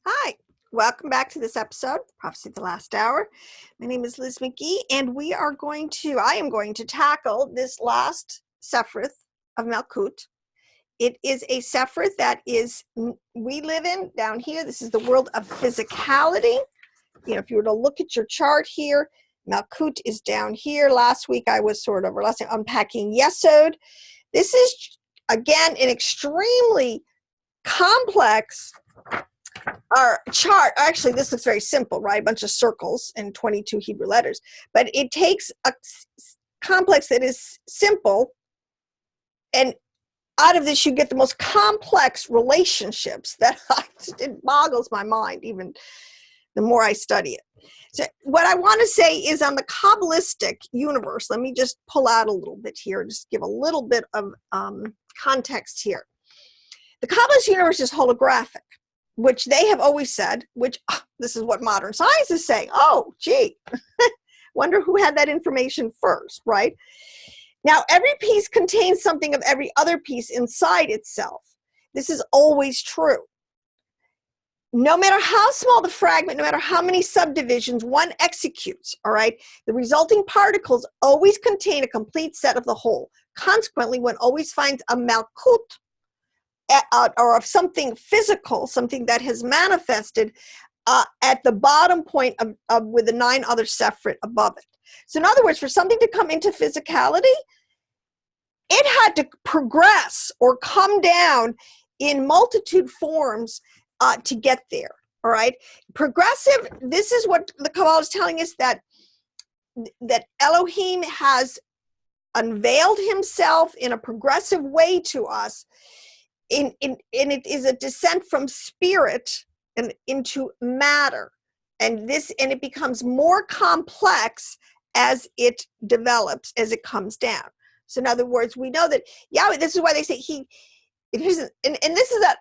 Hi, welcome back to this episode, Prophecy of the Last Hour. My name is Liz McGee, and I am going to tackle this last Sefiroth of Malkut. It is a Sefiroth that we live in down here. This is the world of physicality. You know, if you were to look at your chart here, Malkut is down here. Last week I was unpacking Yesod. This is, again, an extremely complex our chart. Actually, this looks very simple, right? A bunch of circles and 22 Hebrew letters. But it takes a complex that is simple, and out of this you get the most complex relationships that it boggles my mind even the more I study it. So what I want to say is, on the Kabbalistic universe, let me just pull out a little bit here, just give a little bit of context here. The Kabbalah universe is holographic, which they have always said, this is what modern science is saying. Oh, gee, wonder who had that information first, right? Now, every piece contains something of every other piece inside itself. This is always true. No matter how small the fragment, no matter how many subdivisions one executes, all right, the resulting particles always contain a complete set of the whole. Consequently, one always finds a Malkut, or of something physical, something that has manifested at the bottom point of with the 9 other Sefirot above it. So in other words, for something to come into physicality, it had to progress or come down in multitude forms to get there. All right, progressive. This is what the Kabbalah is telling us, that Elohim has unveiled himself in a progressive way to us. And it is a descent from spirit and into matter, and it becomes more complex as it develops, as it comes down. So in other words, we know that Yahweh, this is why they say and this is that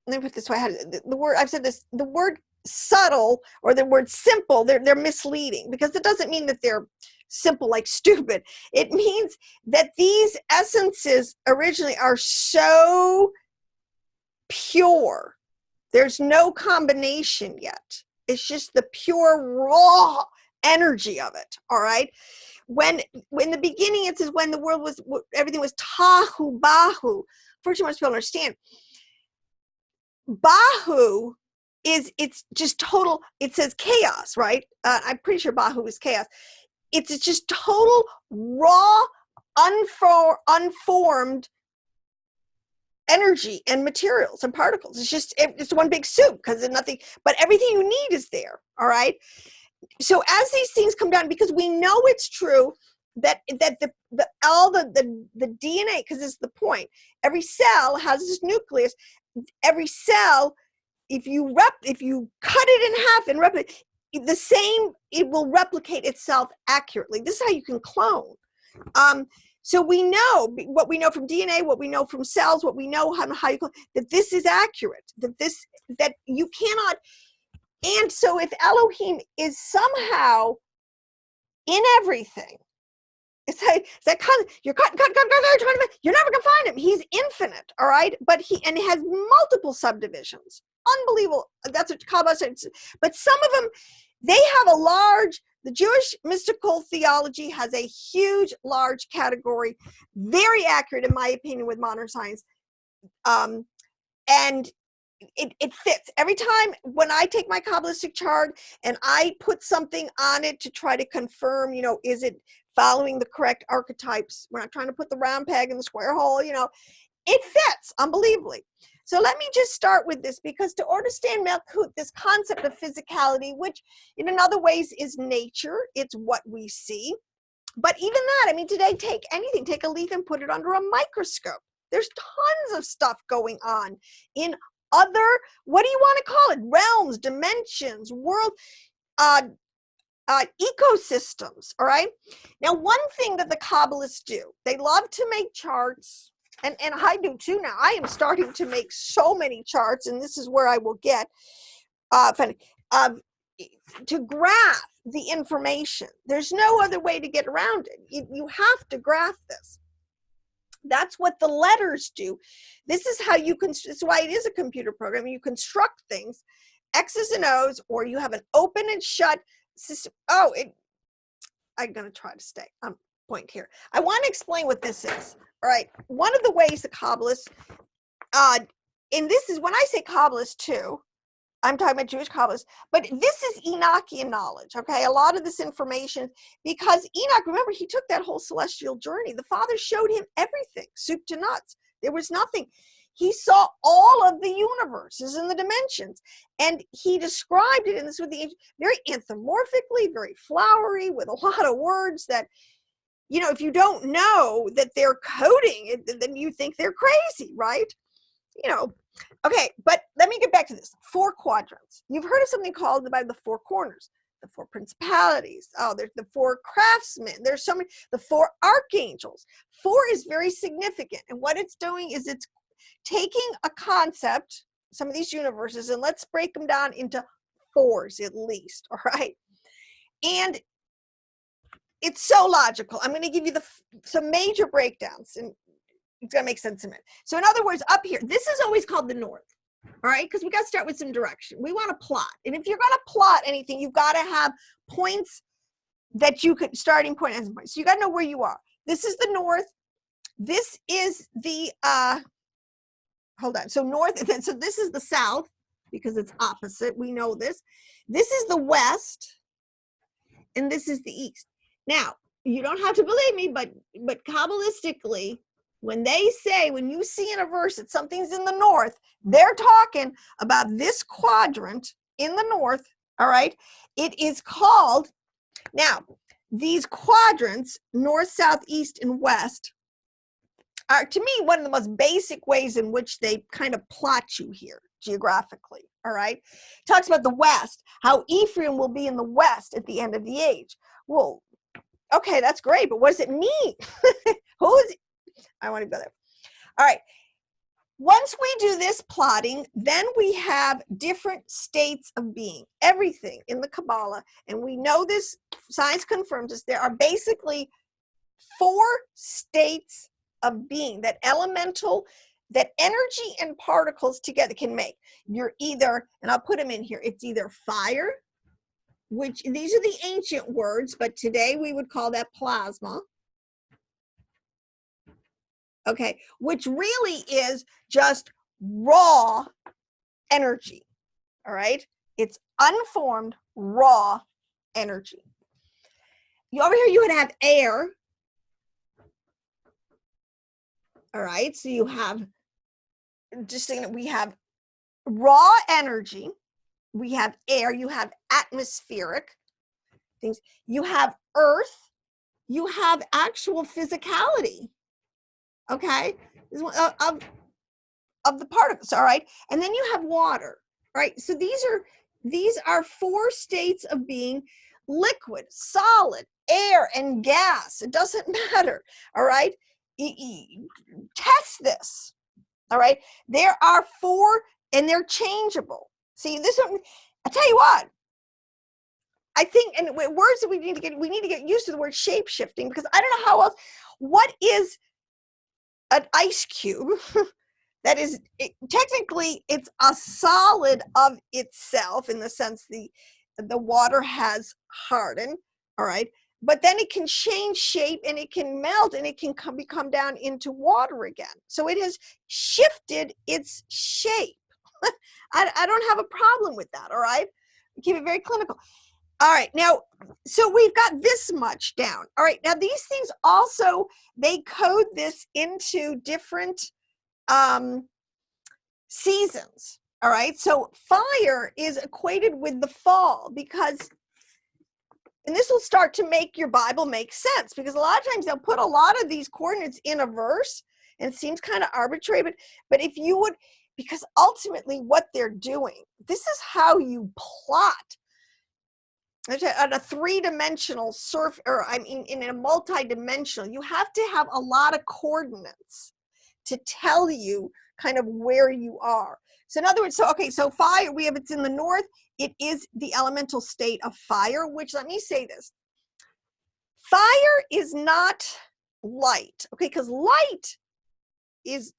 let me put this way, the word, I've said this, the word subtle or the word simple, they're misleading, because it doesn't mean that they're simple like stupid. It means that these essences originally are so pure. There's no combination yet. It's just the pure raw energy of it. All right. When the beginning, it says when the world was, everything was tahu bahu. First, most people understand. Bahu it's just total. It says chaos, right? I'm pretty sure bahu is chaos. It's just total raw, unformed energy and materials and particles. It's one big soup, because there's nothing, but everything you need is there. All right. So as these things come down, because we know it's true that all the DNA, because this is the point, every cell has this nucleus. Every cell, if you cut it in half and replicate the same, it will replicate itself accurately. This is how you can clone. So we know what we know from DNA, what we know from cells, what we know how you clone, that this is accurate, that you cannot. And so if Elohim is somehow in everything, it's like you're cutting, you're never gonna find him. He's infinite, all right? But he has multiple subdivisions. Unbelievable. That's what Kabbalah says. But some of them, they have the Jewish mystical theology has a huge, large category, very accurate in my opinion with modern science. And it fits. Every time when I take my Kabbalistic chart and I put something on it to try to confirm, is it following the correct archetypes? When I'm trying to put the round peg in the square hole, it fits unbelievably. So let me just start with this, because to understand Malkut, this concept of physicality, which in other ways is nature, it's what we see. But even that, today, take a leaf and put it under a microscope. There's tons of stuff going on in other, what do you want to call it? Realms, dimensions, world, ecosystems, all right? Now, one thing that the Kabbalists do, they love to make charts, and I do too now. I am starting to make so many charts, and this is where I will get to graph the information. There's no other way to get around it. You have to graph this. That's what the letters do. This is how you can, this is why it is a computer program. You construct things, X's and O's, or you have an open and shut system. Oh, I'm going to try to stay on point here. I want to explain what this is. All right. One of the ways the Kabbalists, and this is when I say Kabbalists too, I'm talking about Jewish Kabbalists, but this is Enochian knowledge, okay? A lot of this information, because Enoch, remember, he took that whole celestial journey. The Father showed him everything, soup to nuts. There was nothing. He saw all of the universes and the dimensions, and he described it in this with the very anthropomorphically, very flowery, with a lot of words that, you know, if you don't know that they're coding it, then you think they're crazy, right? You know, okay, but let me get back to this. 4 quadrants. You've heard of something called by the 4 corners, the 4 principalities. Oh, there's the 4 craftsmen. There's so many, the 4 archangels. 4 is very significant. And what it's doing is it's taking a concept, some of these universes, and let's break them down into 4s at least, all right? And it's so logical. I'm going to give you some major breakdowns, and it's going to make sense in a minute. So in other words, up here, this is always called the north, all right? Because we got to start with some direction. We want to plot. And if you're going to plot anything, you've got to have points that you could, starting point, ending point. So you got to know where you are. This is the north. This is the, hold on. So north, so this is the south because it's opposite. We know this. This is the west, and this is the east. Now, you don't have to believe me, but Kabbalistically, when they say, when you see in a verse that something's in the north, they're talking about this quadrant in the north, all right? It is called, now, these quadrants, north, south, east, and west, are, to me, one of the most basic ways in which they kind of plot you here, geographically, all right? It talks about the west, how Ephraim will be in the west at the end of the age. Well, okay, that's great, but what does it mean? Who is, I want to go there. All right. Once we do this plotting, then we have different states of being. Everything in the Kabbalah, and we know this, science confirms this, there are basically 4 states of being that elemental, that energy and particles together can make. You're either, and I'll put them in here, it's either fire, which these are the ancient words, but today we would call that plasma. Okay, which really is just raw energy, all right? It's unformed, raw energy. Over here you would have air, all right? So you have, just saying that we have raw energy, we have air, you have atmospheric things, you have earth, you have actual physicality, okay, of the particles, all right? And then you have water, right? So these are 4 states of being: liquid, solid, air, and gas. It doesn't matter, all right? Test this, all right? There are 4, and they're changeable. See, this one, I'll tell you what, I think, and words that we need to get used to the word shape shifting, because I don't know how else, what is an ice cube that is, technically it's a solid of itself, in the sense the water has hardened, all right, but then it can change shape and it can melt and it can come down into water again. So it has shifted its shape. I don't have a problem with that, all right? Keep it very clinical. All right, now, so we've got this much down. All right, now these things also, they code this into different seasons. All right, so fire is equated with the fall, because, and this will start to make your Bible make sense, because a lot of times they'll put a lot of these coordinates in a verse, and it seems kind of arbitrary, but if you would, because ultimately what they're doing, this is how you plot on a 3-dimensional or I mean, in a multi-dimensional, you have to have a lot of coordinates to tell you kind of where you are. So in other words, so, okay, so fire, we have, it's in the north, it is the elemental state of fire, which, let me say this, fire is not light, okay, because light is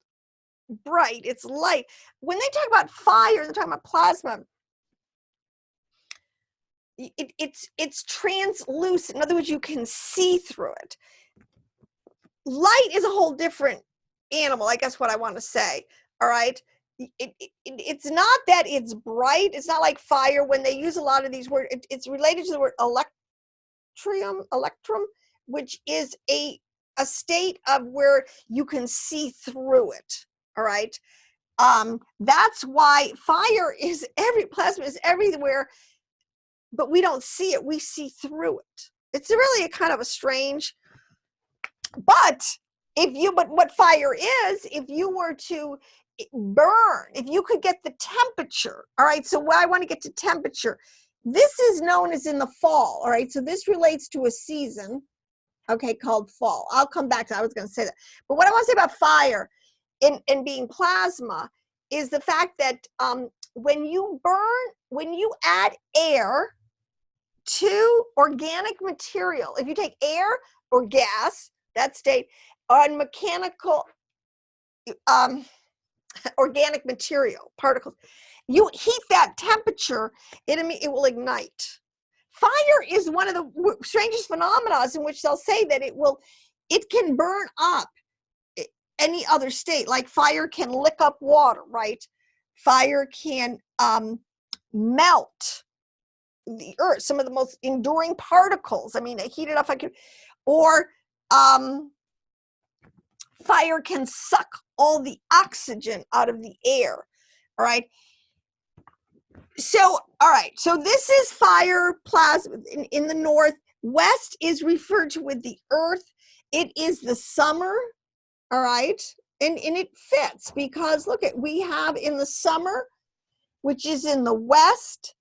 bright, it's light. When they talk about fire, they're talking about plasma. It's translucent. In other words, you can see through it. Light is a whole different animal, I guess what I want to say. All right. It's not that it's bright. It's not like fire. When they use a lot of these words, it's related to the word electrum, which is a state of where you can see through it. All right. That's why fire is plasma is everywhere, but we don't see it. We see through it. It's really a kind of a strange, but what fire is, if you were to burn, if you could get the temperature, all right, so I want to get to temperature. This is known as in the fall, all right, so this relates to a season, okay, called fall. I'll come back to that. I was going to say that. But what I want to say about fire and being plasma is the fact that when you add air to organic material, if you take air or gas, that state, on mechanical organic material, particles, you heat that temperature, it will ignite. Fire is one of the strangest phenomena in which they'll say that it can burn up any other state. Like fire can lick up water, right? Fire can melt the earth, some of the most enduring particles. I mean, heat it up, or fire can suck all the oxygen out of the air. All right. So, all right. So this is fire plasma in the north. West is referred to with the earth. It is the summer. All right. And it fits because look at, we have in the summer, which is in the west,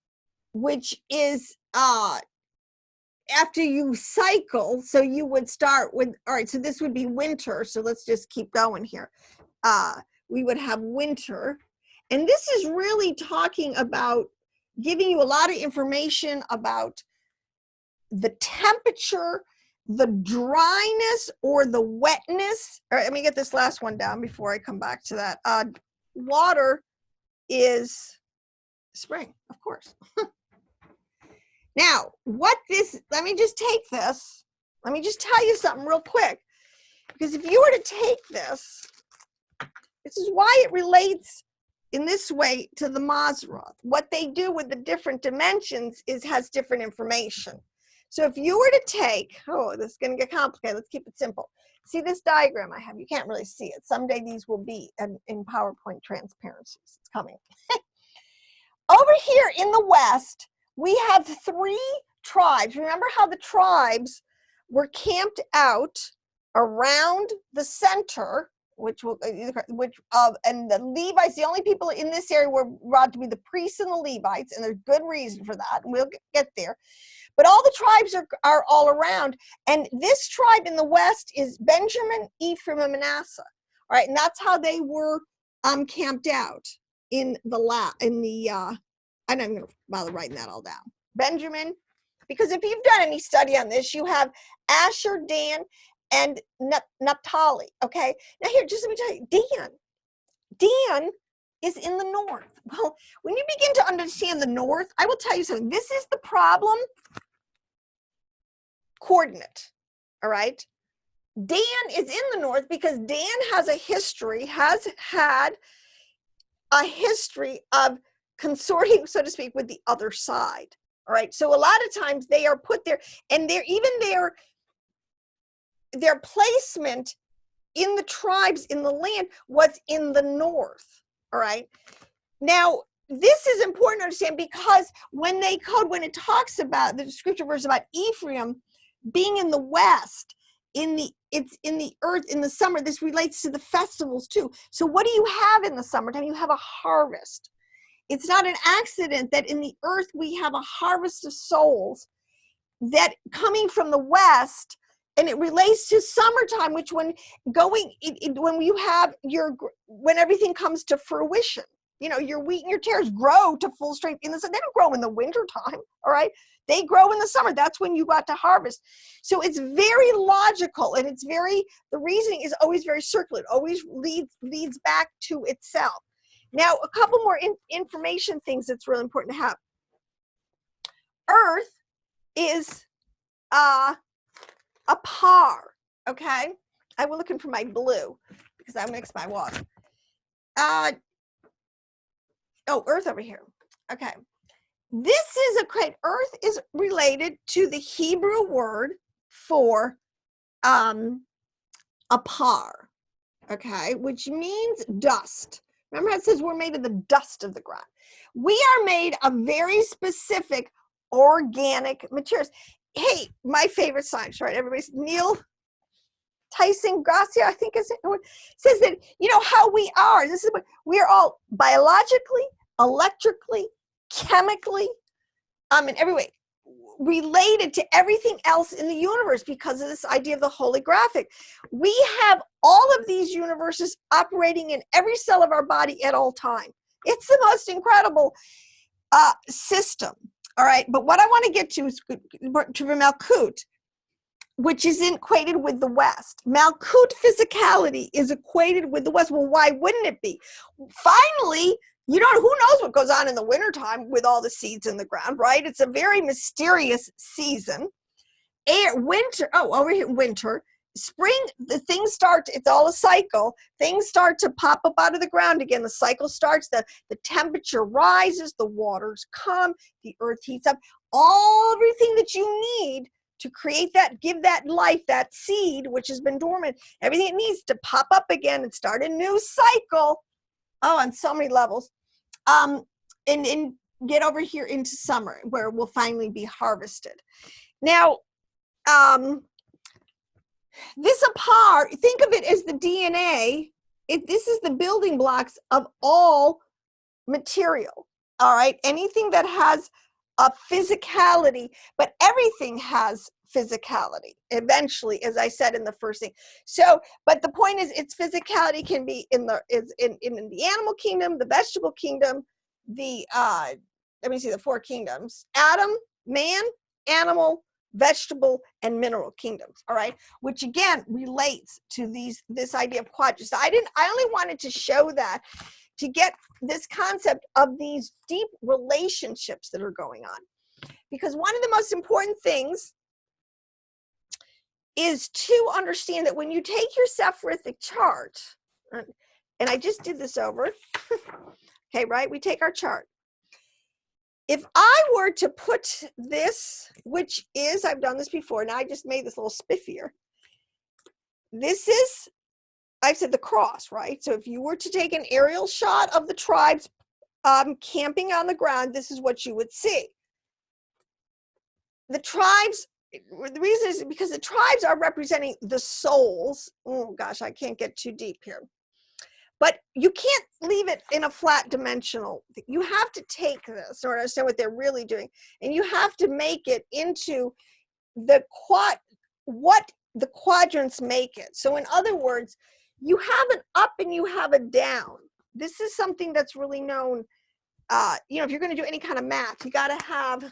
which is after you cycle. So you would start with, all right, so this would be winter. So let's just keep going here. We would have winter. And this is really talking about giving you a lot of information about the temperature, the dryness or the wetness. All right, let me get this last one down before I come back to that. Water is spring, of course. Now, let me just take this. Let me just tell you something real quick. Because if you were to take this is why it relates in this way to the Mazzaroth. What they do with the different dimensions has different information. So if you were to take, this is going to get complicated. Let's keep it simple. See this diagram I have? You can't really see it. Someday these will be in PowerPoint transparencies. It's coming. Over here in the West, we have 3 tribes. Remember how the tribes were camped out around the center, and the Levites, the only people in this area were brought to be the priests and the Levites, and there's good reason for that, and we'll get there. But all the tribes are all around, and this tribe in the West is Benjamin, Ephraim, and Manasseh. All right, and that's how they were camped out in the I'm not going to bother writing that all down. Benjamin, because if you've done any study on this, you have Asher, Dan, and Naphtali. Okay, now here, just let me tell you, Dan is in the north. Well, when you begin to understand the north, I will tell you something. This is the problem coordinate. All right, Dan is in the north because Dan has had a history of consorting, so to speak, with the other side. All right, so a lot of times they are put there, and their placement in the tribes in the land was in the north. All right, now this is important to understand because when it talks about the scripture verse about Ephraim being in the west, it's in the earth in the summer, this relates to the festivals too. So what do you have in the summertime? You have a harvest. It's not an accident that in the earth we have a harvest of souls that coming from the west, and it relates to summertime, which when everything comes to fruition, You know, your wheat and your tares grow to full strength in the sun. They don't grow in the winter time, all right? They grow in the summer. That's when you got to harvest. So it's very logical, and it's very, the reasoning is always very circular. It always leads back to itself. Now, a couple more information things that's really important to have. Earth is a par, okay? I was looking for my blue because I mixed my water. Oh, Earth over here. Okay. This is Earth is related to the Hebrew word for a par, okay, which means dust. Remember how it says we're made of the dust of the ground. We are made of very specific organic materials. Hey, my favorite science, right? Everybody's Neil Tyson Gracia, I think is it, says that, you know, how we are. This is what we are all biologically, electrically, chemically, in every way related to everything else in the universe because of this idea of the holographic. We have all of these universes operating in every cell of our body at all time. It's the most incredible system. All right, but what I want to get to is to Malkut, which is equated with the West. Malkut physicality is equated with the West. Well, why wouldn't it be? Finally, you know, who knows what goes on in the wintertime with all the seeds in the ground, right? It's a very mysterious season. Winter, over here, winter. Spring, the things start, it's all a cycle. Things start to pop up out of the ground again. The cycle starts, the temperature rises, the waters come, the earth heats up. Everything that you need to create that, give that life, that seed, which has been dormant, everything it needs to pop up again and start a new cycle. Oh, on so many levels. And get over here into summer where we'll finally be harvested. Now, this apart, think of it as the DNA. This is the building blocks of all material, all right? Anything that has a physicality, but everything has physicality eventually, as I said in the first thing. So, but the point is, its physicality can be in the animal kingdom, the vegetable kingdom, the let me see, the four kingdoms: Adam, man, animal, vegetable, and mineral kingdoms. All right, which again relates to this idea of quadrants. I only wanted to show that to get this concept of these deep relationships that are going on, because one of the most important things is to understand that when you take your Sephiroth chart, and I just did this over, okay, right? We take our chart. If I were to put this, which is, I've done this before, now I just made this little spiffier. This is, I said the cross, right? So if you were to take an aerial shot of the tribes camping on the ground, this is what you would see. The tribes, the reason is because the tribes are representing the souls. Oh gosh, I can't get too deep here. But you can't leave it in a flat dimensional. You have to take this or understand what they're really doing. And you have to make it into what the quadrants make it. So in other words, you have an up and you have a down. This is something that's really known. You know, if you're going to do any kind of math, you got to have,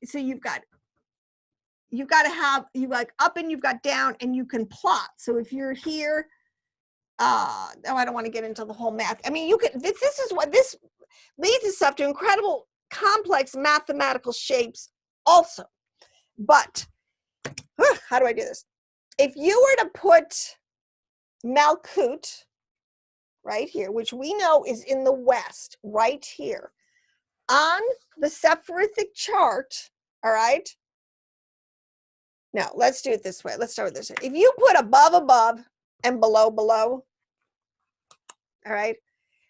so you've got to have, you like up and you've got down, and you can plot. So if you're here, oh, I don't want to get into the whole math. I mean, you could, this is what, this leads itself to incredible complex mathematical shapes also. But how do I do this? If you were to put Malkut right here, which we know is in the West, right here, on the Sephirothic chart, all right? Now, let's do it this way. Let's start with this. If you put above, and below, all right,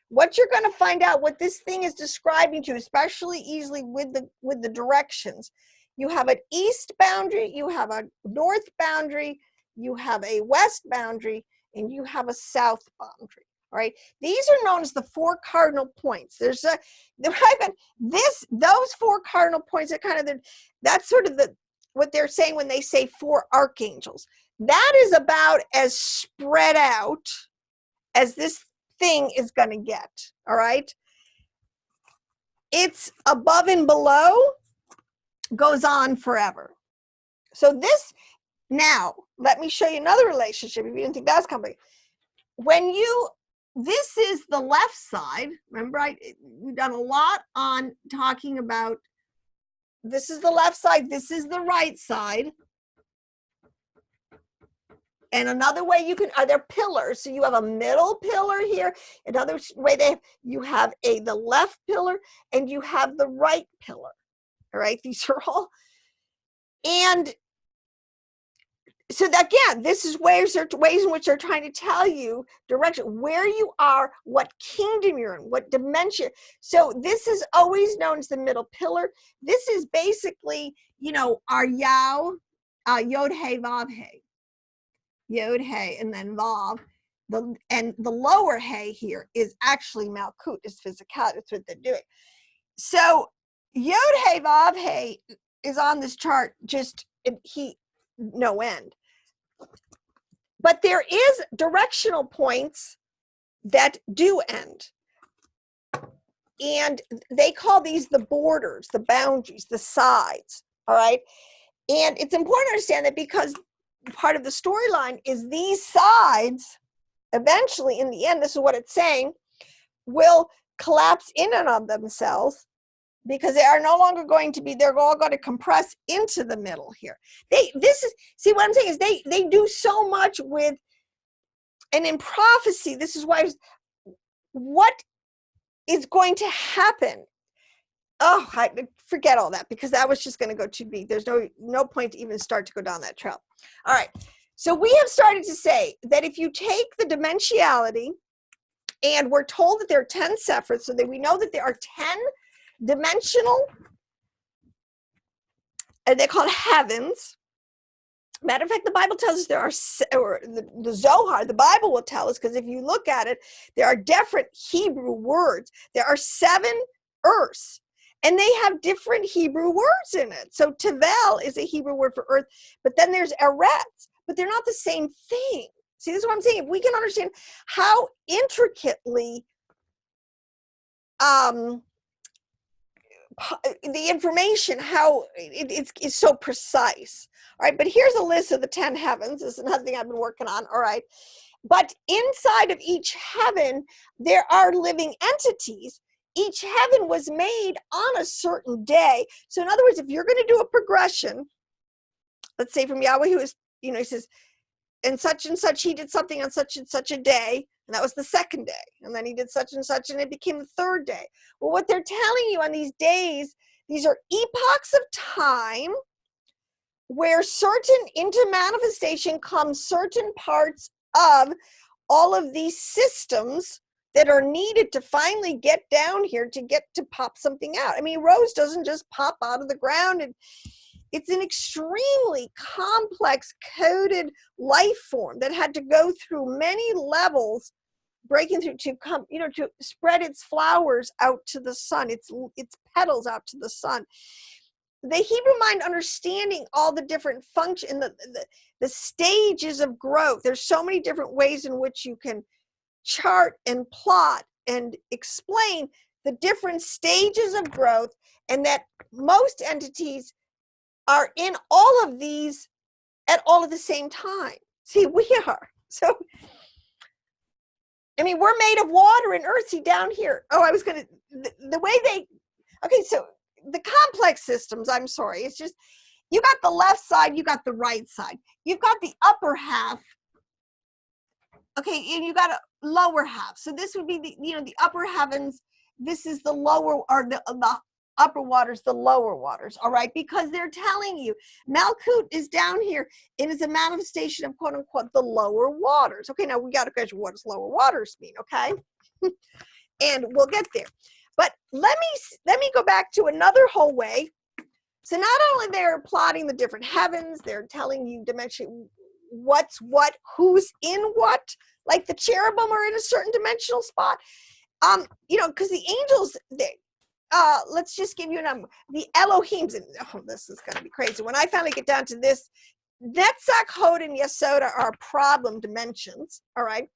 what you're going to find out, what this thing is describing to you, especially easily with the directions. You have an east boundary, you have a north boundary, you have a west boundary, and you have a south boundary. All right, these are known as the four cardinal points. There's those four cardinal points are kind of that's sort of what they're saying when they say four archangels. That is about as spread out as this thing is going to get, all right? It's above and below goes on forever. So this, now, let me show you another relationship if you didn't think that's complicated. When you, this is the left side, remember we've done a lot on talking about, this is the left side, this is the right side. And another way you can, are there pillars? So you have a middle pillar here. Another way you have the left pillar and you have the right pillar. All right, these are all, and so that, again, this is ways in which they're trying to tell you direction, where you are, what kingdom you're in, what dimension. So this is always known as the middle pillar. This is basically, you know, our Yao, Yod He Vav He. Yod He and then Vav. And the lower He here is actually Malkut, is physicality. That's what they're doing. So Yod He Vav He is on this chart, just no end. But there is directional points that do end. And they call these the borders, the boundaries, the sides, all right? And it's important to understand that because part of the storyline is these sides, eventually, in the end, this is what it's saying, will collapse in and of themselves because they are no longer going to be, they're all going to compress into the middle here. See what I'm saying is they do so much with, and in prophecy, this is why, what is going to happen? Oh, I forget all that because that was just going to go too deep. There's no point to even start to go down that trail. All right. So we have started to say that if you take the dimensionality, and we're told that there are 10 Sefirot, so that we know that there are 10 dimensional, and they're called heavens. Matter of fact, the Bible tells us there are, or the Zohar, the Bible will tell us, because if you look at it, there are different Hebrew words. There are 7 earths, and they have different Hebrew words in it. So Tevel is a Hebrew word for earth, but then there's Eretz, but they're not the same thing. See, this is what I'm saying. If we can understand how intricately the information, how it's so precise. All right, but here's a list of the 10 heavens. This is another thing I've been working on. All right, but inside of each heaven, there are living entities. Each heaven was made on a certain day. So in other words, if you're going to do a progression, let's say from Yahweh, who is, you know, he says, and such, he did something on such and such a day, and that was the second day. And then he did such and such, and it became the third day. Well, what they're telling you on these days, these are epochs of time where into manifestation comes certain parts of all of these systems that are needed to finally get down here to get to pop something out. I mean, rose doesn't just pop out of the ground, and it's an extremely complex coded life form that had to go through many levels, breaking through to come, you know, to spread its flowers out to the sun, its petals out to the sun. The Hebrew mind understanding all the different function, the stages of growth. There's so many different ways in which you can chart and plot and explain the different stages of growth, and that most entities are in all of these at all at the same time. See, we are. So, I mean, we're made of water and earth. See, down here. Oh, I was going to, the way they, okay, so the complex systems, I'm sorry, it's just, you got the left side, you got the right side. You've got the upper half, okay, and you got a lower half. So this would be the, you know, the upper heavens. This is the lower, or the upper waters, the lower waters, all right? Because they're telling you, Malkut is down here. It is a manifestation of, quote unquote, the lower waters. Okay, now we got to question what does lower waters mean, okay? And we'll get there. But let me go back to another whole way. So not only they're plotting the different heavens, they're telling you dimension, what's what, who's in what, like the cherubim are in a certain dimensional spot. You know, because the angels, let's just give you a number. The Elohims, and oh, this is going to be crazy. When I finally get down to this, Netzach, Hod, and Yesoda are problem dimensions, all right?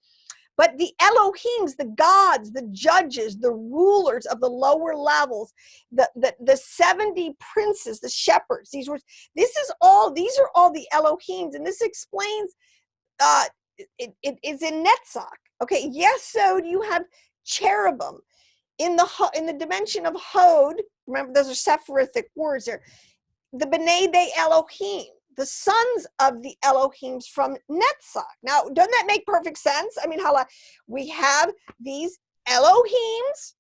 But the Elohims, the gods, the judges, the rulers of the lower levels, the 70 princes, the shepherds, these are all the Elohims, and this explains it is in Netzach. Okay, yes, so you have cherubim in the dimension of Hod. Remember, those are Sephirithic words there. The B'nai De Elohim, the sons of the Elohims from Netzach. Now, doesn't that make perfect sense? I mean, we have these Elohims,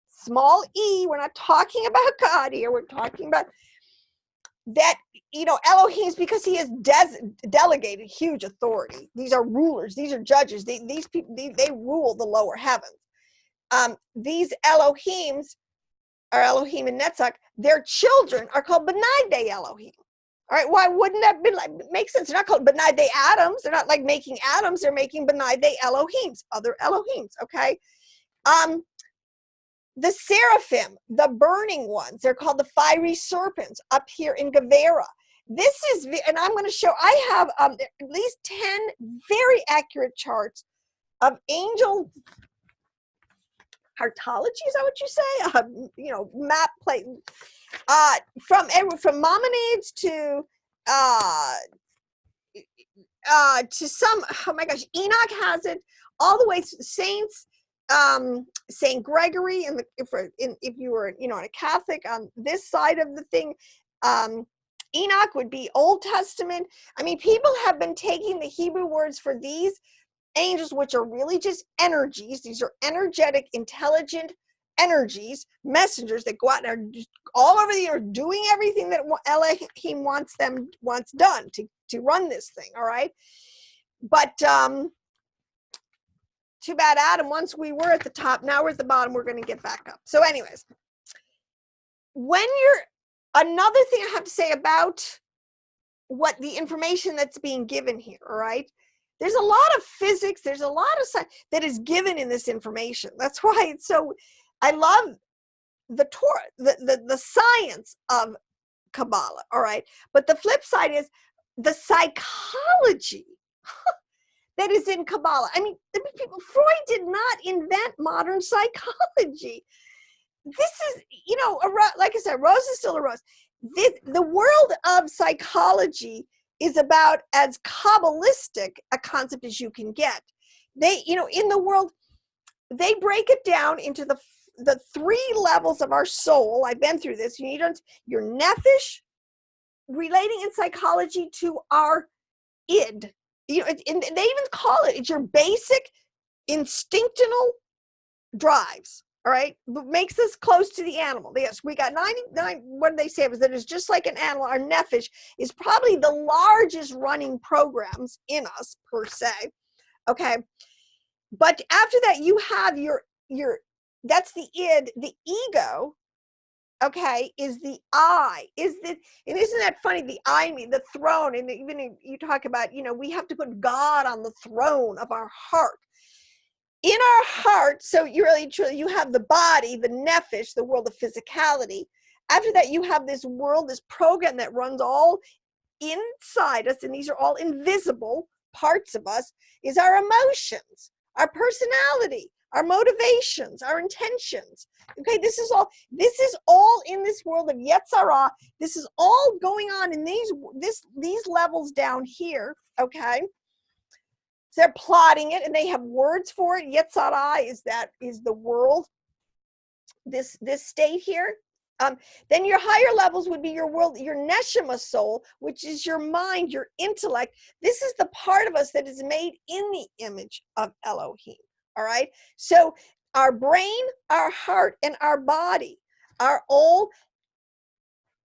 small e. We're not talking about God here. We're talking about that, Elohims, because he has delegated huge authority. These are rulers. These are judges. These people, they rule the lower heavens. These Elohims are Elohim and Netzach. Their children are called B'nai De Elohim. All right, why wouldn't that be make sense? They're not called B'nai De Atoms. They're not like making atoms. They're making B'nai De Elohims, other Elohims, okay? The seraphim, the burning ones, they're called the fiery serpents up here in Gevera. This is, and I'm going to show, I have at least 10 very accurate charts of angel cartology, is that what you say? Map plate, from Maimonides to some, oh my gosh, Enoch has it, all the way to the saints, Saint Gregory, and if you were, a Catholic on this side of the thing, Enoch would be Old Testament. I mean, people have been taking the Hebrew words for these angels, which are really just energies. These are energetic, intelligent energies, messengers that go out and are just all over the earth doing everything that Elohim wants done to run this thing. All right, but too bad, Adam. Once we were at the top, now we're at the bottom. We're going to get back up. So, anyways, another thing I have to say about what the information that's being given here. All right. There's a lot of physics, there's a lot of science that is given in this information. That's why it's so, I love the Torah, the science of Kabbalah, all right? But the flip side is the psychology that is in Kabbalah. I mean, Freud did not invent modern psychology. This is, like I said, rose is still a rose. The world of psychology is about as Kabbalistic a concept as you can get. They, in the world, they break it down into the 3 levels of our soul. I've been through this. Your nephesh, relating in psychology to our id. And they even call it's your basic instinctual drives. All right, what makes us close to the animal. Yes, we got 99, what did they say? Was that it's just like an animal. Our nephesh is probably the largest running programs in us, per se. Okay, but after that, you have your that's the id. The ego, okay, is the I. And isn't that funny? The I mean the throne, and even you talk about, we have to put God on the throne of our heart. In our heart, so you have the body, the nephesh, the world of physicality. After that, you have this world, this program that runs all inside us, and these are all invisible parts of us, is our emotions, our personality, our motivations, our intentions. Okay, this is all in this world of Yetzirah. This is all going on in these levels down here, okay? They're plotting it, and they have words for it. Yetzirah is the world, this state here. Then your higher levels would be your world, your neshama soul, which is your mind, your intellect. This is the part of us that is made in the image of Elohim. All right. So our brain, our heart, and our body are all.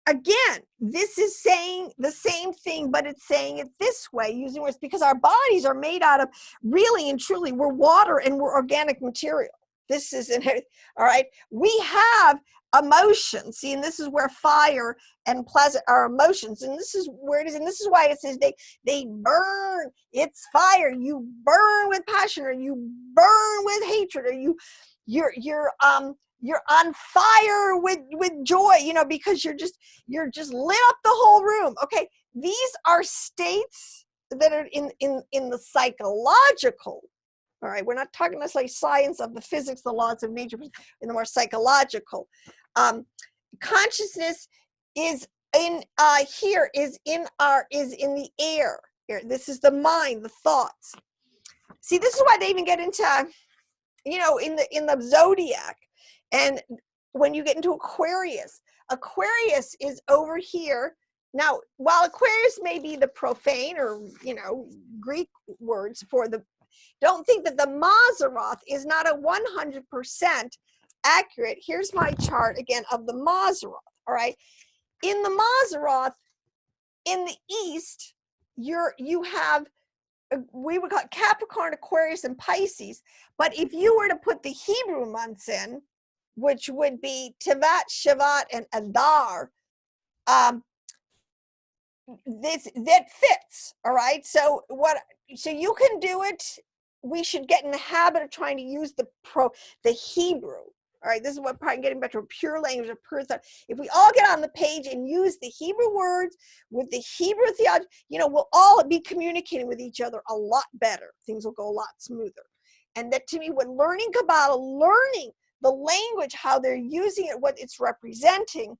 Again, this is saying the same thing, but it's saying it this way, using words, because our bodies are made out of, really and truly, we're water and we're organic material. This is, all right, we have emotions. See, and this is where fire and pleasant are emotions, and this is where it is, and this is why it says they burn. It's fire. You burn with passion, or you burn with hatred, or you're on fire with joy, because you're just lit up the whole room. Okay, these are states that are in the psychological, All right, we're not talking necessarily science of the physics, the laws of nature, in the more psychological. Consciousness is in here, is in the air. Here, this is the mind, the thoughts. See, this is why they even get into, you know, in the zodiac, and when you get into Aquarius is over here. Now, while Aquarius may be the profane or, you know, Greek words for the, don't think that the Mazzaroth is not a 100% accurate. Here's my chart again of the Mazzaroth. All right, in the Mazzaroth, in the east, you have, we would call it Capricorn, Aquarius, and Pisces. But if you were to put the Hebrew months in, which would be Tevat, Shavat, and Adar, that fits. All right, so you can do it. We should get in the habit of trying to use the Hebrew. All right, this is what probably getting back to a pure language, a pure thought. If we all get on the page and use the Hebrew words with the Hebrew theology, you know, we'll all be communicating with each other a lot better. Things will go a lot smoother. And that, to me, when learning Kabbalah, learning the language, how they're using it, what it's representing,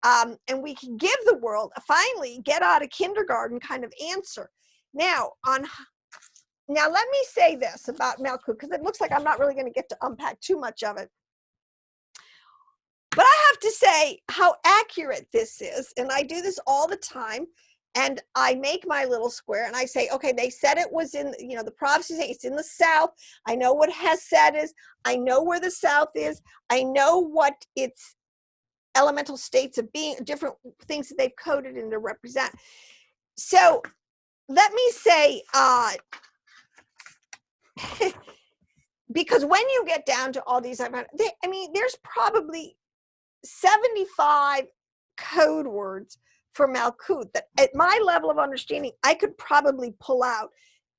and we can give the world finally get out of kindergarten kind of answer. Now let me say this about Malkut, because it looks like I'm not really going to get to unpack too much of it. But I have to say how accurate this is, and I do this all the time, and I make my little square, and I say, okay, they said it was in, you know, the prophecy say it's in the south. I know what Hesed is. I know where the south is. I know what its elemental states of being, different things that they've coded and to represent. So let me say, because when you get down to all these, I mean, there's probably 75 code words for Malkut that at my level of understanding, I could probably pull out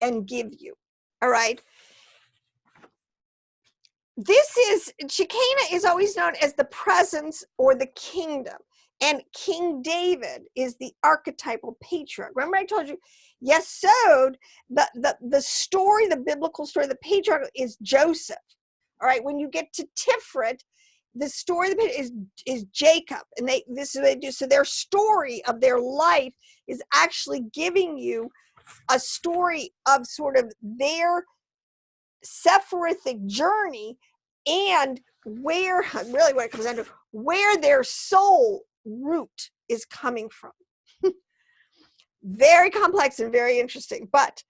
and give you. All right. This is, Shekhinah is always known as the presence or the kingdom. And King David is the archetypal patriarch. Remember I told you, Yesod, the story, the biblical story, the patriarch is Joseph. All right, when you get to Tiferet, the story of the is Jacob. And this is what they do. So their story of their life is actually giving you a story of sort of their Sefiroth journey, and where really what it comes down to, where their soul root is coming from. Very complex and very interesting. But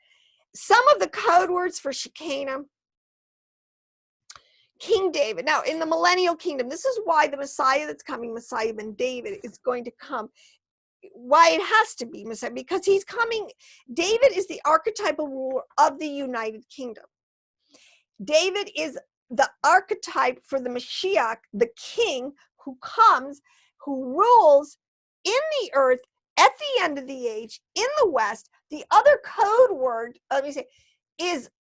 some of the code words for Shekhinah, King David. Now, in the millennial kingdom, this is why the Messiah that's coming, Messiah ben David, is going to come. Why it has to be Messiah, because he's coming. David is the archetypal ruler of the United Kingdom. David is the archetype for the Mashiach, the king who comes, who rules in the earth at the end of the age in the West. The other code word, let me say, is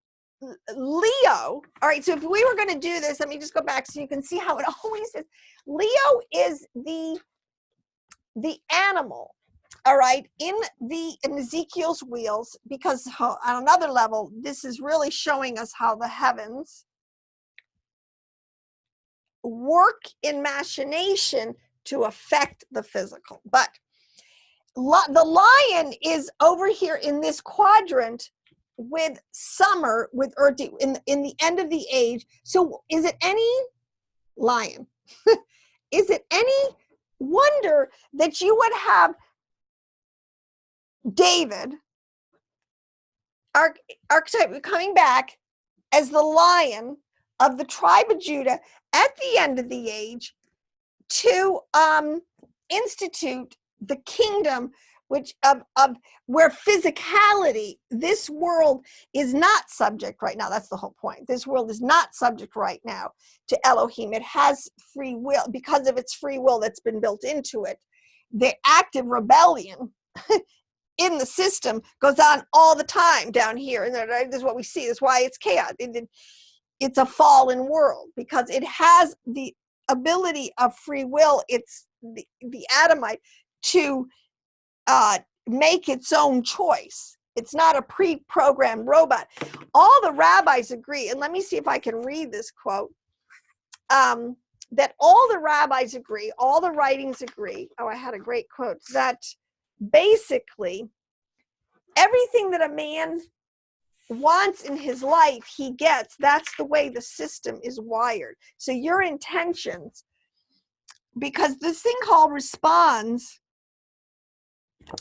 Leo. All right, so if we were going to do this, let me just go back so you can see how it always is. Leo is the animal. All right, in Ezekiel's wheels, because on another level, this is really showing us how the heavens work in machination to affect the physical. But the lion is over here in this quadrant with summer, with earth in the end of the age. So is it any lion? Is it any wonder that you would have David, archetype, coming back as the lion of the tribe of Judah at the end of the age to institute the kingdom, which of where physicality, this world is not subject right now. That's the whole point. This world is not subject right now to Elohim. It has free will. Because of its free will that's been built into it, the active rebellion in the system goes on all the time down here. And this is what we see. That's why it's chaos. It's a fallen world, because it has the ability of free will. It's the Adamite to make its own choice. It's not a pre-programmed robot. All the rabbis agree, and let me see if I can read this quote, that all the rabbis agree, all the writings agree. Oh, I had a great quote, that basically everything that a man wants in his life, he gets. That's the way the system is wired. So your intentions, because this thing called responds,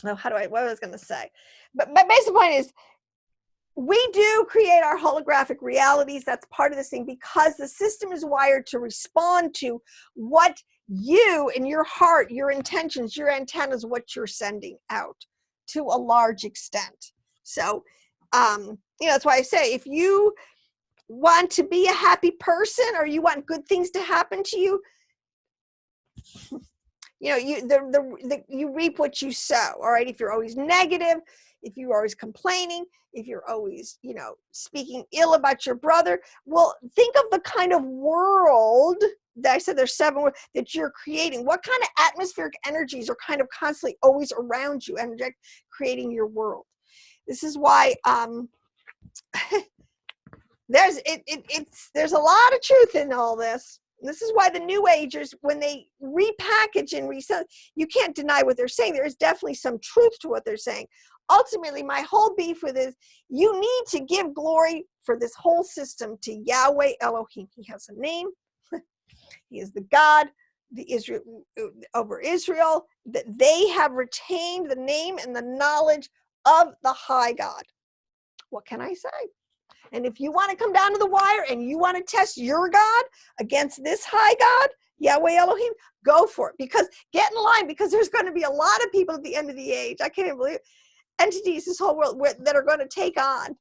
oh, what was I going to say? But my basic point is, we do create our holographic realities. That's part of this thing, because the system is wired to respond to what you in your heart, your intentions, your antennas, what you're sending out to a large extent. So, that's why I say, if you want to be a happy person, or you want good things to happen to you, you reap what you sow. All right. If you're always negative, if you're always complaining, if you're always, speaking ill about your brother, well, think of the kind of world that I said there's 7 worlds that you're creating. What kind of atmospheric energies are kind of constantly always around you and creating your world? This is why there's a lot of truth in all this. This is why the New Agers, when they repackage and resell, you can't deny what they're saying. There is definitely some truth to what they're saying. Ultimately, my whole beef with is, you need to give glory for this whole system to Yahweh Elohim. He has a name. He is the God, over Israel, that they have retained the name and the knowledge of the high God. What can I say? And if you want to come down to the wire and you want to test your God against this high God, Yahweh Elohim, go for it. Because get in line, because there's going to be a lot of people at the end of the age, I can't even believe it, entities, this whole world, that are going to take on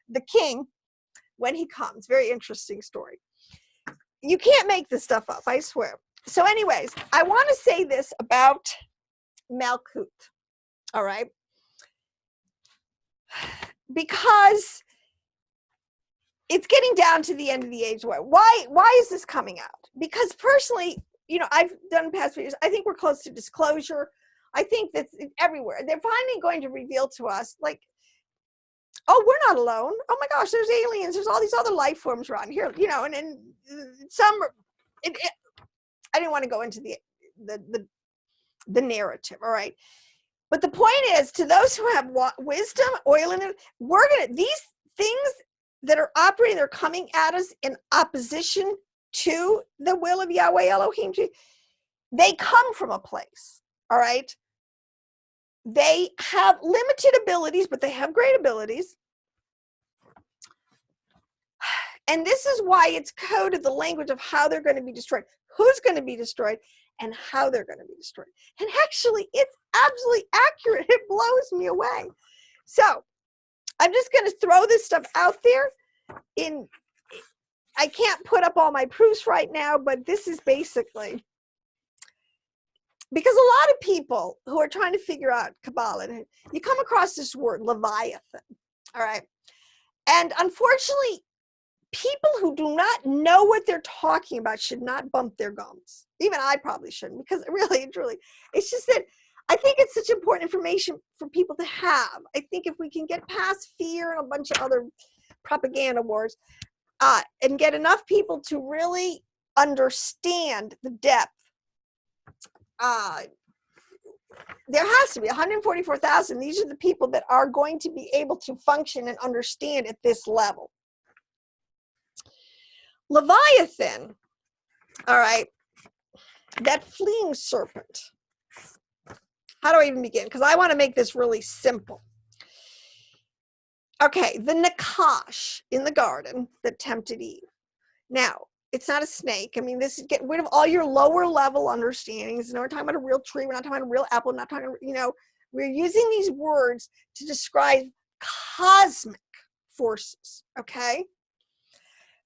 the king when he comes. Very interesting story. You can't make this stuff up, I swear. So anyways, I want to say this about Malkhut, all right? Because it's getting down to the end of the age. Why is this coming out? Because personally, I've done past videos. I think we're close to disclosure. I think that's everywhere. They're finally going to reveal to us, like, oh, we're not alone. Oh my gosh, there's aliens. There's all these other life forms around here, and some. I didn't want to go into the narrative. All right, but the point is, to those who have wisdom, oil in it, these things that are operating, they're coming at us in opposition to the will of Yahweh Elohim. They come from a place, all right? They have limited abilities, but they have great abilities. And this is why it's coded the language of how they're going to be destroyed, who's going to be destroyed, and how they're going to be destroyed. And actually, it's absolutely accurate. It blows me away. So I'm just going to throw this stuff out there. I can't put up all my proofs right now, but this is basically, because a lot of people who are trying to figure out Kabbalah, you come across this word, Leviathan, all right? And unfortunately, people who do not know what they're talking about should not bump their gums. Even I probably shouldn't, because really, truly, it's just that I think it's such important information for people to have. I think if we can get past fear and a bunch of other propaganda wars, and get enough people to really understand the depth, there has to be 144,000. These are the people that are going to be able to function and understand at this level. Leviathan, all right, that fleeing serpent. How do I even begin? Because I want to make this really simple. Okay, the Nakash in the garden that tempted Eve. Now, it's not a snake. I mean, this is get rid of all your lower level understandings. No, we're talking about a real tree. We're not talking about a real apple. We're not talking, we're using these words to describe cosmic forces, okay?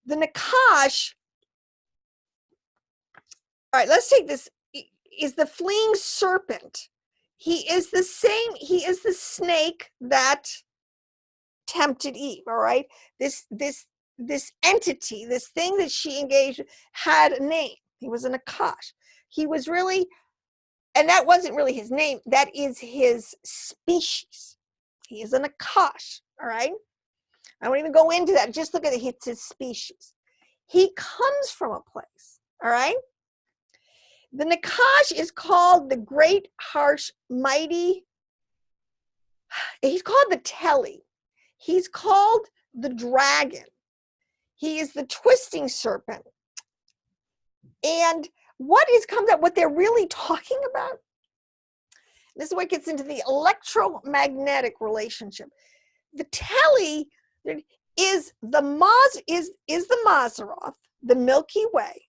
The Nakash, all right, let's take this, is the fleeing serpent. He is the snake that tempted Eve, all right? This entity, this thing that she engaged, had a name. He was an Akash. He was really, and that wasn't really his name, that is his species. He is an Akash, all right? I won't even go into that. Just look at it. It's his species. He comes from a place, all right? The Nakash is called the great, harsh, mighty. He's called the Teli. He's called the dragon. He is the twisting serpent. And what they're really talking about, this is what gets into the electromagnetic relationship. The Teli is the Mazzaroth, the Milky Way.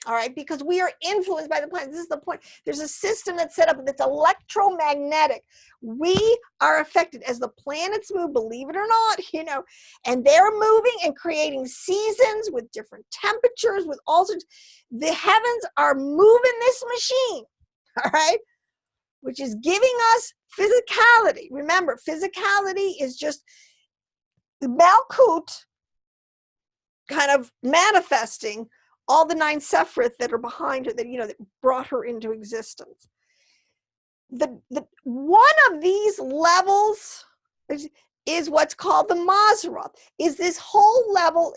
All right, because we are influenced by the planets. This is the point. There's a system that's set up that's electromagnetic. We are affected as the planets move, believe it or not, and they're moving and creating seasons with different temperatures, with all sorts. The heavens are moving this machine, all right, which is giving us physicality. Remember, physicality is just Malkut kind of manifesting all the 9 Sefirot that are behind her, that brought her into existence. One of these levels is what's called the Mazzaroth, is this whole level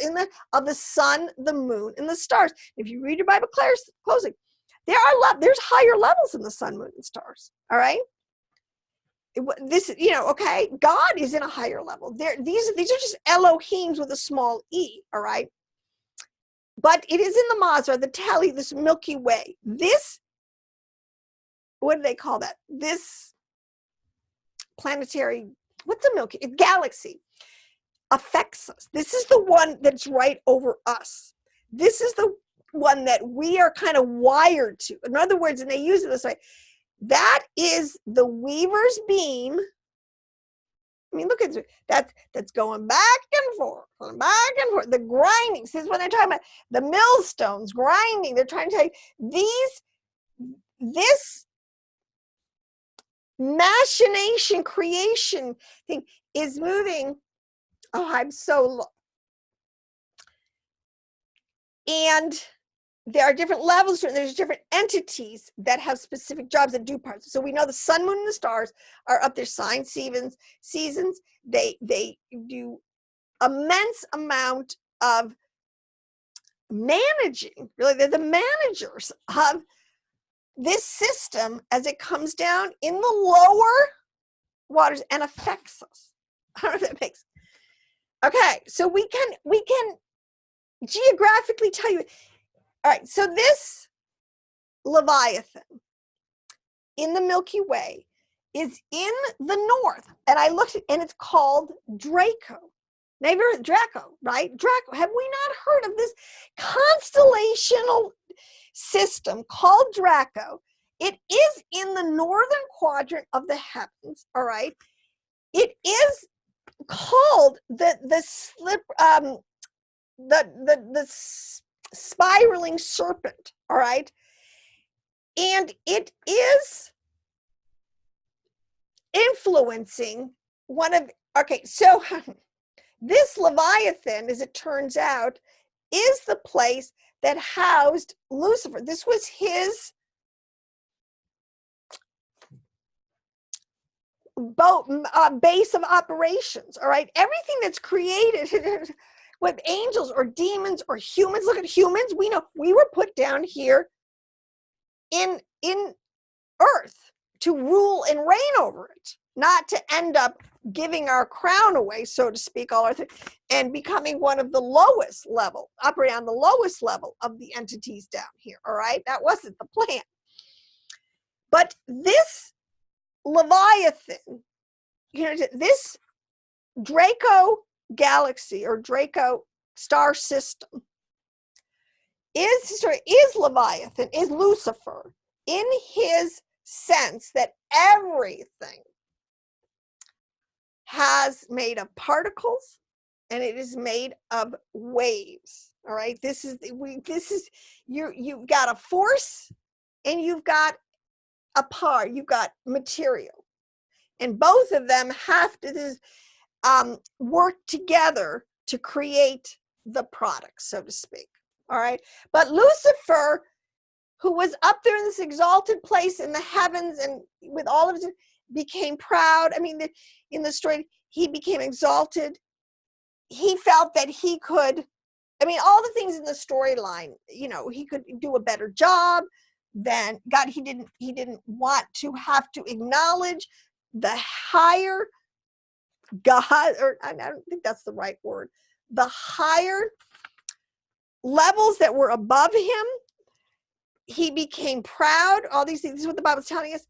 of the sun, the moon, and the stars. If you read your Bible closely, there's higher levels in the sun, moon, and stars. All right. Okay, God is in a higher level. These are just Elohims with a small e. All right. But it is in the Mazzaroth, the Teli, this Milky Way. This, what do they call that? This planetary, what's a Milky? Galaxy affects us. This is the one that's right over us. This is the one that we are kind of wired to. In other words, and they use it this way, that is the weaver's beam. I mean, look at that's going back and forth, the grinding. This is what they're talking about, the millstones grinding. They're trying to tell you this machination creation thing is moving. Oh, I'm so low. And there are different levels, there's different entities that have specific jobs that do parts. So we know the sun, moon, and the stars are up there, signs, seasons. They do immense amount of managing. Really, they're the managers of this system as it comes down in the lower waters and affects us. I don't know if that makes sense. Okay, so we can geographically tell you. All right, so this Leviathan in the Milky Way is in the north, and I looked, and it's called Draco. Now you've heard Draco, right? Draco. Have we not heard of this constellational system called Draco? It is in the northern quadrant of the heavens. All right, it is called the spiraling serpent, all right? And it is influencing so this Leviathan, as it turns out, is the place that housed Lucifer. This was his base of operations, all right? Everything that's created with angels or demons or humans. Look at humans. We know we were put down here in earth to rule and reign over it, not to end up giving our crown away, so to speak, and becoming one of the lowest level, operating on the lowest level of the entities down here. All right, that wasn't the plan. But this Leviathan, this Draco galaxy or Draco star system is Leviathan, is Lucifer, in his sense that everything has made of particles and it is made of waves. All right, you've got a force and you've got a part, you've got material, and both of them have to work together to create the product, so to speak. All right, but Lucifer, who was up there in this exalted place in the heavens and with all of his, became proud. I mean, in the story, he became exalted. He felt that he could, I mean, all the things in the storyline, you know, he could do a better job than God. He didn't want to have to acknowledge the higher God, or I don't think that's the right word, the higher levels that were above him. He became proud. All these things, this is what the Bible's telling us.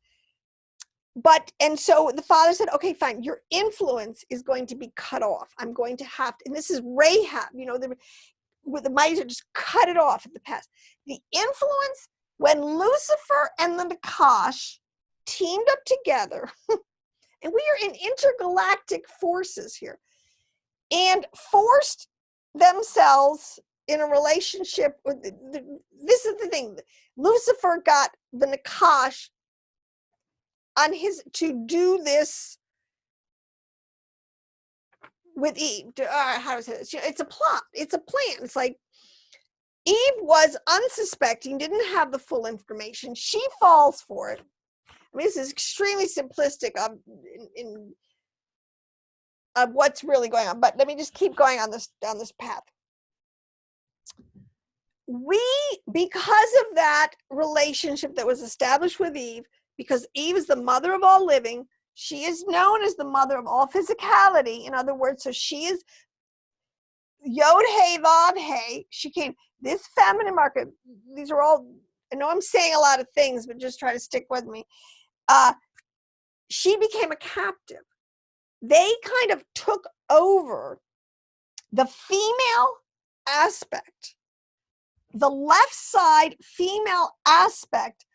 But, and so the father said, okay, fine, your influence is going to be cut off. I'm going to have to, and this is Rahab, you know, with the miser just cut it off at the past. The influence, when Lucifer and the Nakash teamed up together, and we are in intergalactic forces here, and forced themselves in a relationship with, this is the thing, Lucifer got the Nakash on his, to do this with Eve. How do I say this? It's a plot, it's a plan. It's like Eve was unsuspecting, didn't have the full information. She falls for it. I mean, this is extremely simplistic of what's really going on, but let me just keep going on this path. Because of that relationship that was established with Eve, because Eve is the mother of all living, she is known as the mother of all physicality. In other words, so she is Yod Hey Vav Hey. She came, this feminine market, these are all, I know I'm saying a lot of things, but just try to stick with me. She became a captive. They kind of took over the female aspect, the left side female aspect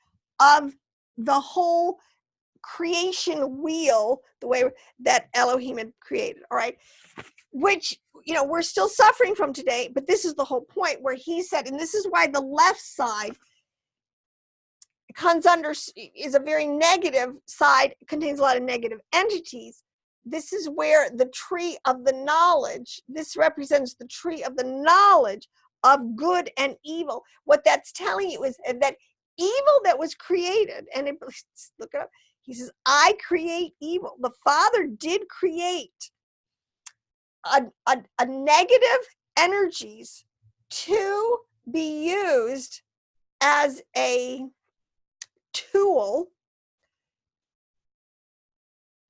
of the whole creation wheel, the way that Elohim had created, all right? Which, you know, we're still suffering from today, but this is the whole point where he said, and this is why the left side comes under, is a very negative side, contains a lot of negative entities. This is where the tree of the knowledge, this represents the tree of the knowledge of good and evil. What that's telling you is that evil that was created, and look it up, he says, I create evil. The Father did create a negative energies to be used as a tool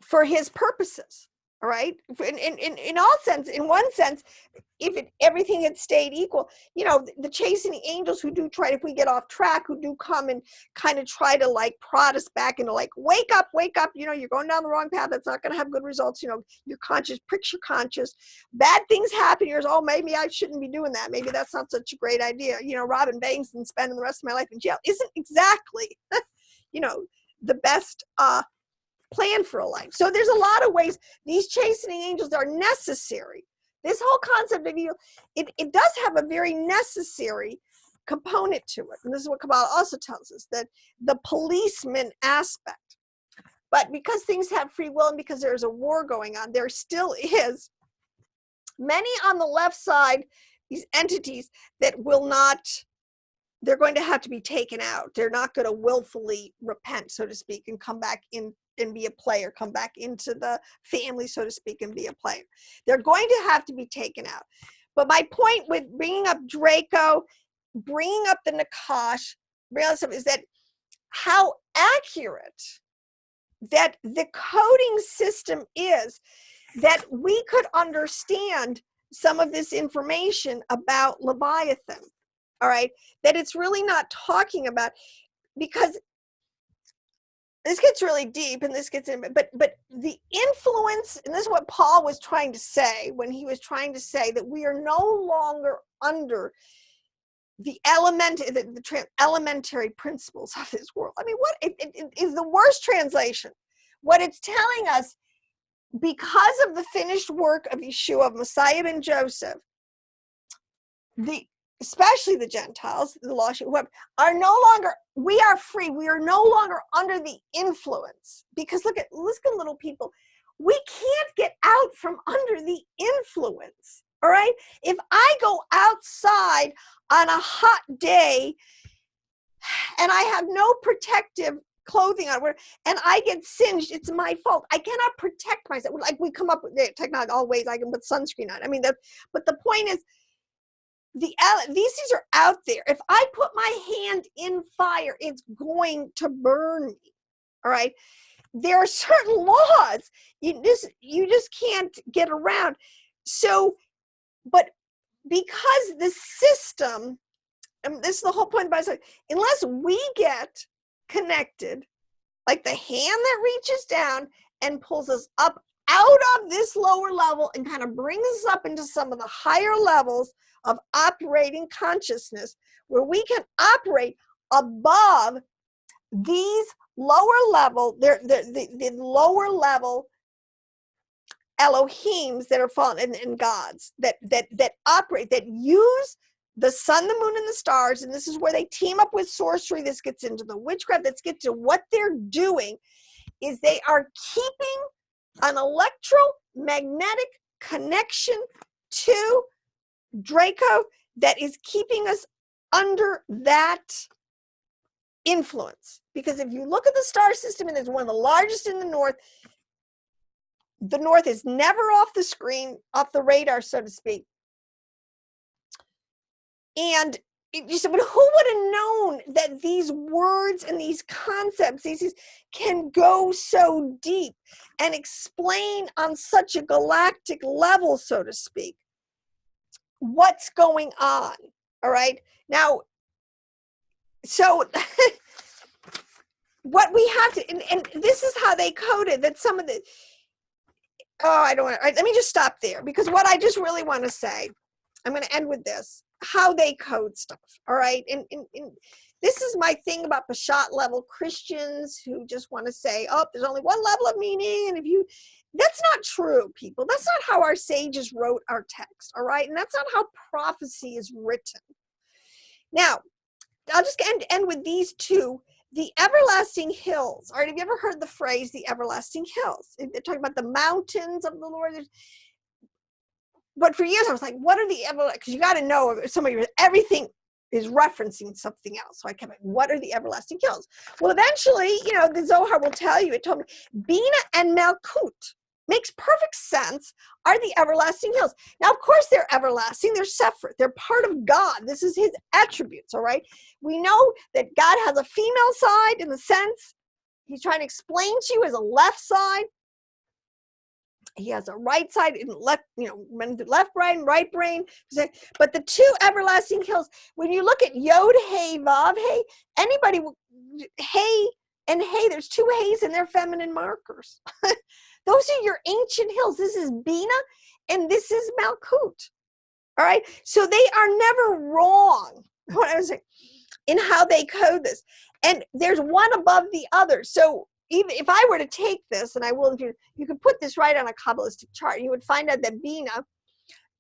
for his purposes. All right. In all sense, in one sense, if everything had stayed equal, you know, the chastening angels who do try, if we get off track, who do come and kind of try to like prod us back into like, wake up, you know, you're going down the wrong path. That's not going to have good results. You know, your conscious, pricks your conscious, bad things happen. You're, oh, maybe I shouldn't be doing that. Maybe that's not such a great idea. You know, robbing banks and spending the rest of my life in jail isn't exactly, you know, the best, plan for a life. So there's a lot of ways these chastening angels are necessary. This whole concept of evil, it does have a very necessary component to it. And this is what Kabbalah also tells us, that the policeman aspect. But because things have free will and because there's a war going on, there still is many on the left side, these entities that will not, they're going to have to be taken out. They're not going to willfully repent, so to speak, and come back in and be a player, come back into the family, so to speak, and be a player. They're going to have to be taken out. But my point with bringing up Draco, bringing up the Nakash, is that how accurate that the coding system is, that we could understand some of this information about Leviathan, all right? That it's really not talking about, because this gets really deep and this gets in, but the influence, and this is what Paul was trying to say when he was trying to say that we are no longer under the elementary principles of this world. I mean, what it is the worst translation. What it's telling us, because of the finished work of Yeshua, of Messiah ben Joseph, especially the Gentiles, the lost, whoever, are no longer, we are free. We are no longer under the influence. Because look at little people. We can't get out from under the influence. All right. If I go outside on a hot day and I have no protective clothing on, and I get singed, it's my fault. I cannot protect myself. Like, we come up with technology, all ways I can put sunscreen on. I mean, but the point is, these things are out there. If I put my hand in fire, it's going to burn me. All right. There are certain laws you just can't get around. So, but because the system, and this is the whole point about it, unless we get connected, like the hand that reaches down and pulls us up out of this lower level and kind of brings us up into some of the higher levels of operating consciousness, where we can operate above these lower level, the lower level Elohims that are fallen, and gods that operate, that use the sun, the moon, and the stars. And this is where they team up with sorcery. This gets into the witchcraft. This gets to what they're doing is they are keeping an electromagnetic connection to Draco that is keeping us under that influence. Because if you look at the star system, and it's one of the largest in the north is never off the screen, off the radar, so to speak. And you said, but who would have known that these words and these concepts, these can go so deep and explain on such a galactic level, so to speak, what's going on? All right. Now, so what we have to, and this is how they coded that some of the, I don't want to, let me just stop there, because what I just really want to say, I'm going to end with this, how they code stuff. All right. And this is my thing about Peshat level Christians who just want to say, oh, there's only one level of meaning. And that's not true, people. That's not how our sages wrote our text. All right. And that's not how prophecy is written. Now, I'll just end with these two. The everlasting hills. All right, have you ever heard the phrase, the everlasting hills? They're talking about the mountains of the Lord. But for years, I was like, what are the everlasting? Because you got to know, everything is referencing something else. So I kept like, what are the everlasting hills? Well, eventually, the Zohar will tell you, it told me, Bina and Malkut makes perfect sense, are the everlasting hills. Now, of course, they're everlasting. They're Sefirot. They're part of God. This is his attributes, all right? We know that God has a female side in the sense he's trying to explain to you as a left side. He has a right side and left, left brain, right brain. But the two everlasting hills, when you look at Yod, Hey, Vav, Hey, anybody, Hey and Hey, there's two Heys in their feminine markers. Those are your ancient hills. This is Bina and this is Malkut. All right. So they are never wrong. What I was saying in how they code this. And there's one above the other. So even if I were to take this, and I will, you could put this right on a Kabbalistic chart, you would find out that Bina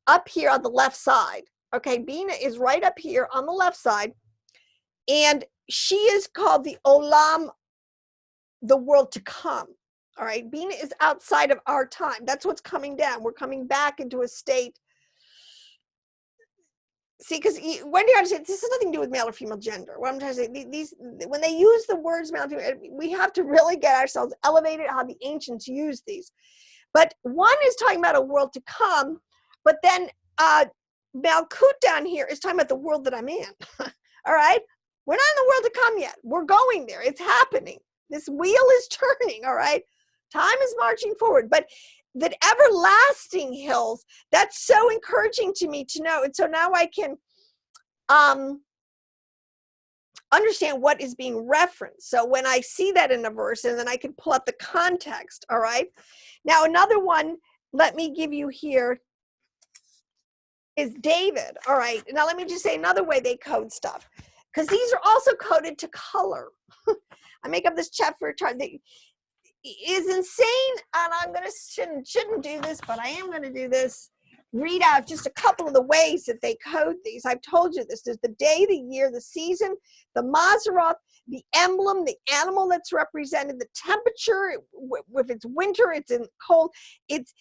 up here on the left side. Okay. Bina is right up here on the left side. And she is called the Olam, the world to come. All right, Bina is outside of our time. That's what's coming down. We're coming back into a state. See, because when you understand, this has nothing to do with male or female gender. What I'm trying to say, these when they use the words male and female, we have to really get ourselves elevated how the ancients use these. But one is talking about a world to come, but then Malkut down here is talking about the world that I'm in. All right, we're not in the world to come yet. We're going there. It's happening. This wheel is turning. All right. Time is marching forward, but that everlasting hills, that's so encouraging to me to know. And so now I can understand what is being referenced. So when I see that in a verse, and then I can pull up the context. All right. Now, another one, let me give you here, is David. All right. Now, let me just say another way they code stuff, because these are also coded to color. I make up this chapter chart that is insane, and I'm gonna shouldn't do this, but I am gonna do this. Read out just a couple of the ways that they code these. I've told you this. There's the day, the year, the season, the Maseroth, the emblem, the animal that's represented, the temperature. If it's winter, it's in cold. It's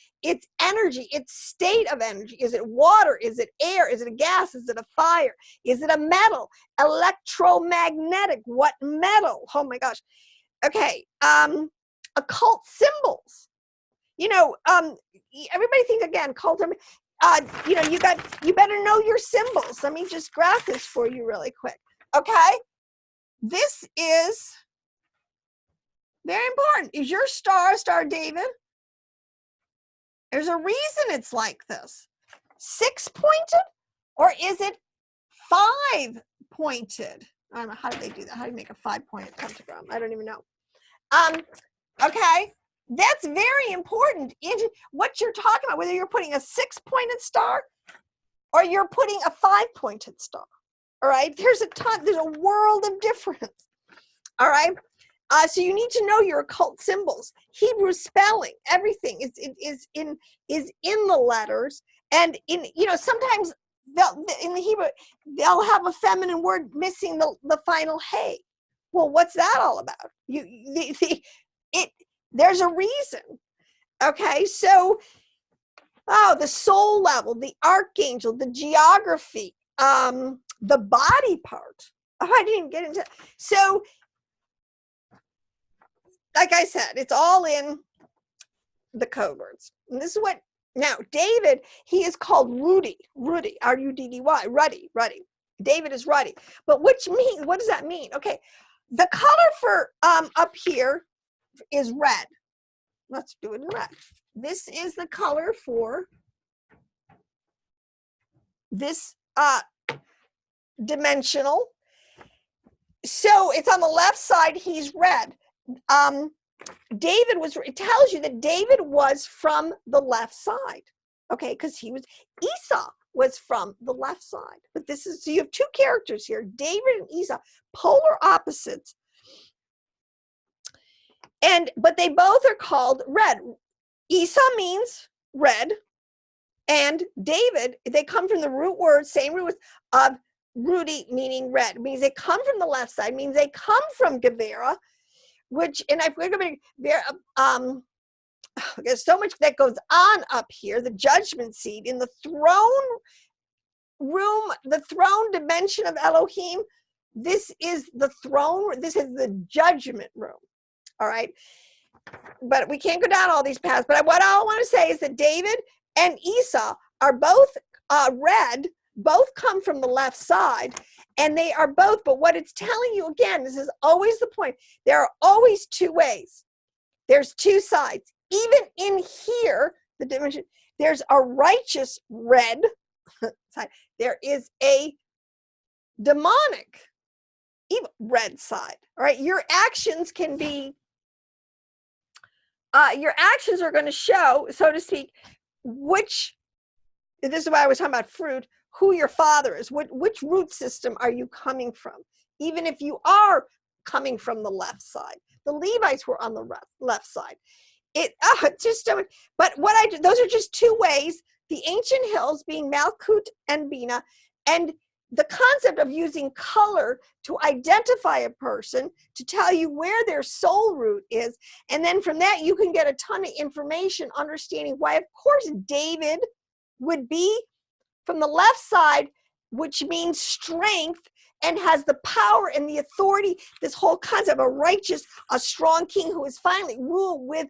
energy. It's state of energy. Is it water? Is it air? Is it a gas? Is it a fire? Is it a metal? Electromagnetic. What metal? Oh my gosh. Okay, occult symbols. You know, everybody thinks again, cult. You know, you better know your symbols. Let me just graph this for you really quick. Okay, this is very important. Is your star David? There's a reason it's like this. 6-pointed, or is it 5-pointed? I don't know, how do they do that? How do you make a 5-pointed pentagram? I don't even know. Okay, that's very important in what you're talking about, whether you're putting a 6-pointed star or you're putting a 5-pointed star. All right, there's a world of difference. All right, so you need to know your occult symbols. Hebrew spelling, everything is in the letters, and sometimes in the Hebrew they'll have a feminine word missing the final hey. Well, what's that all about? There's a reason. Okay, so the soul level, the archangel, the geography, the body part. Oh, I didn't get into. So, like I said, it's all in the code words. And this is what now David, he is called Rudy, R-U-D-D-Y, Ruddy. David is Ruddy. But what does that mean? Okay, the color for up here is red. Let's do it in red. This is the color for this dimensional. So it's on the left side, he's red. It tells you that David was from the left side. Okay, because Esau was from the left side. But so you have two characters here, David and Esau, polar opposites. But they both are called red. Esau means red, and David, they come from the root word, same root of Rudy, meaning red. It means they come from the left side, means they come from Gevera, there's so much that goes on up here, the judgment seat in the throne room, the throne dimension of Elohim. This is the throne, this is the judgment room. All right, but we can't go down all these paths. But what I want to say is that David and Esau are both red, both come from the left side, and they are both. But what it's telling you, again, this is always the point, there are always two ways. There's two sides. Even in here, the dimension, there's a righteous red side. There is a demonic evil red side. All right, your actions can be your actions are going to show, so to speak, this is why I was talking about fruit, who your father is, which root system are you coming from, even if you are coming from the left side. The Levites were on the left side. But what I do, those are just two ways, the ancient hills being Malkhut and Bina, and the concept of using color to identify a person, to tell you where their soul root is. And then from that, you can get a ton of information, understanding why, of course, David would be from the left side, which means strength and has the power and the authority, this whole concept of a strong king who is finally ruled with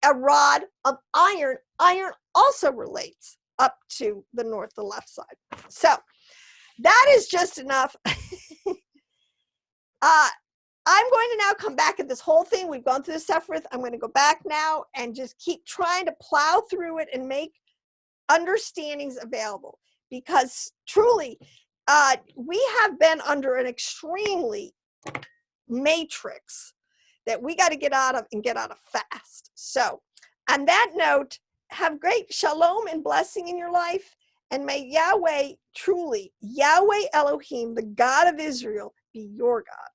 a rod of iron. Iron also relates up to the north, the left side. So that is just enough. I'm going to now come back at this whole thing. We've gone through the Sefiroth. I'm going to go back now and just keep trying to plow through it and make understandings available, because truly we have been under an extremely matrix that we got to get out of, and get out of fast. So on that note, have great shalom and blessing in your life. And may Yahweh, truly, Yahweh Elohim, the God of Israel, be your God.